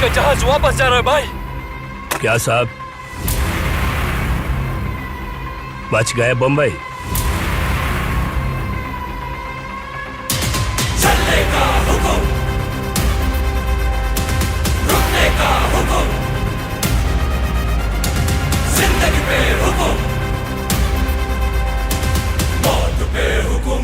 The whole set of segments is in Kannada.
का जहाज वापस जा रहा है भाई। क्या साहब, बच गए बम्बई? चलने का हुक्म, रुकने का हुक्म, जिंदगी पे हुक्म, मौत पे हुक्म।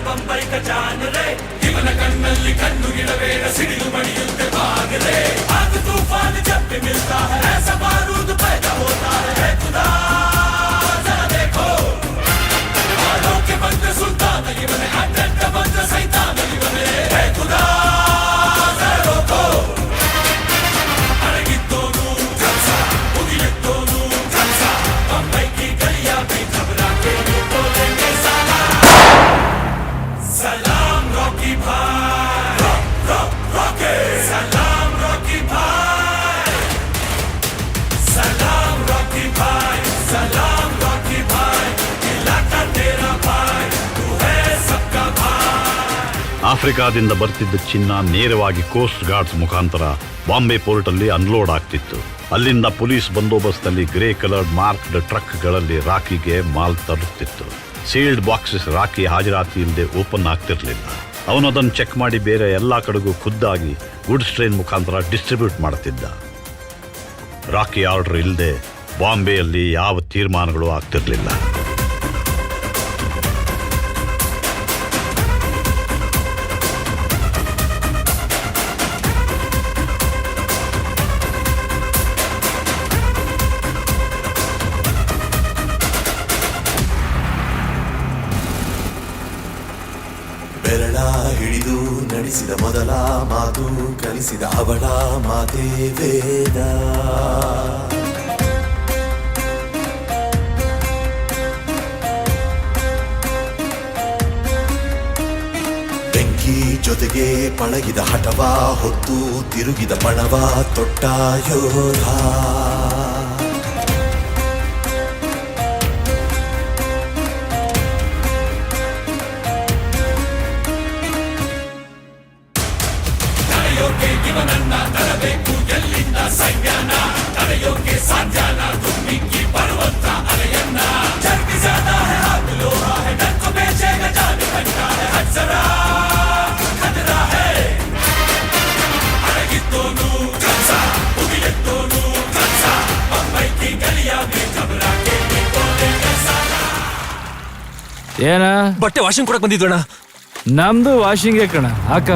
बंबई का जान रे, हिमन कन्नल्ली कन्नु गिड़वेर सिडिलु मणियुत्ते भाग रे। आग तूफान जब भी मिलता है ऐसा बारूद पैदा होता है खुदा जरा देखो। बालों के मंत्र सुल्तान इवने अड्डड्ड मंत्र सैतान इवने है खुदा जरा रोको। अड़गित्तोनू कल्सा उगिलित्तोनू कल्सा, बंबई की गलियां भी घबरा के बोलेंगे साला सलाम रॉकी भाई, रॉकी सलाम रॉकी भाई, सलाम रॉकी भाई, सलाम रॉकी भाई, इलाका तेरा भाई, तू है सबका भाई। ಆಫ್ರಿಕಾದಿಂದ ಬರ್ತಿದ್ದ ಚಿನ್ನ ನೇರವಾಗಿ ಕೋಸ್ಟ್ ಗಾರ್ಡ್ಸ್ ಮುಖಾಂತರ ಬಾಂಬೆ ಪೋರ್ಟ್ ಅಲ್ಲಿ ಅನ್ಲೋಡ್ ಆಗ್ತಿತ್ತು. ಅಲ್ಲಿಂದ ಪೊಲೀಸ್ ಬಂದೋಬಸ್ತ್ ಗ್ರೇ ಕಲರ್ಡ್ ಮಾರ್ಕ್ಡ್ ಟ್ರಕ್ಗಳಲ್ಲಿ ರಾಕಿಗೆ ಮಾಲ್ ತರುತ್ತಿತ್ತು. ಸೀಲ್ಡ್ ಬಾಕ್ಸಸ್ ರಾಕಿ ಹಾಜರಾತಿ ಇಲ್ಲದೆ ಓಪನ್ ಆಗ್ತಿರ್ಲಿಲ್ಲ. ಅವನು ಅದನ್ನು ಚೆಕ್ ಮಾಡಿ ಬೇರೆ ಎಲ್ಲಾ ಕಡೆಗೂ ಖುದ್ದಾಗಿ ಗುಡ್ಸ್ ಟ್ರೈನ್ ಮುಖಾಂತರ ಡಿಸ್ಟ್ರಿಬ್ಯೂಟ್ ಮಾಡ್ತಿದ್ದ. ರಾಕಿ ಆರ್ಡರ್ ಇಲ್ಲದೆ ಬಾಂಬೆಯಲ್ಲಿ ಯಾವ ತೀರ್ಮಾನಗಳು ಆಗ್ತಿರ್ಲಿಲ್ಲ. ಬೆರಳ ಹಿಡಿದು ನಡೆಸಿದ ಮೊದಲ ಮಾತು ಕಲಿಸಿದ ಅವಳ ಮಾತೇ ವೇದ. ಬೆಂಕಿ ಜೊತೆಗೆ ಪಳಗಿದ ಹಠವ ಹೊತ್ತು ತಿರುಗಿದ ಪಣವ ತೊಟ್ಟ ಯೋಧ. ಇವನನ್ನ ತರಬೇಕು ಎಲ್ಲಿಂದ ಸೈನ್ಯನ, ತಡೆಯೋಕೆ ಸಾಧ್ಯನ ದುಮ್ಮಿಕ್ಕಿ ಬರುವಂತ ಅಲೆಯನ್ನ. ಜರ್ಗಿ ಜಾತಾ ಹೈ ಹಾತ್ ಲೋಹಾ ಹೈ, ಡರ್ ಕೋ ಬೇಚೇಗ ಜಾನ್ ಖಂಡಾ ಹೈ, ಹಟ್ ಜರಾ ಖತರಾ ಹೈ. ಅಡಗಿದ್ದೋನು ಕನ್ಸ, ಉಗಿಲೆದ್ದೋನು ಕನ್ಸ, ಬಂಬೈ ಕಿ ಗಲಿಯಾ ಮೇ ಘಬರಾ ಕೆ ಬೋಲೆಂಗೆ ಸಾಲ. ಏನ ಬಟ್ಟೆ ವಾಷಿಂಗ್ ಕೊಡಕ್ ಬಂದಿದ್ವಣ್ಣ. ನಮ್ದು ವಾಷಿಂಗೇ ಕಣ, ಹಾಕ.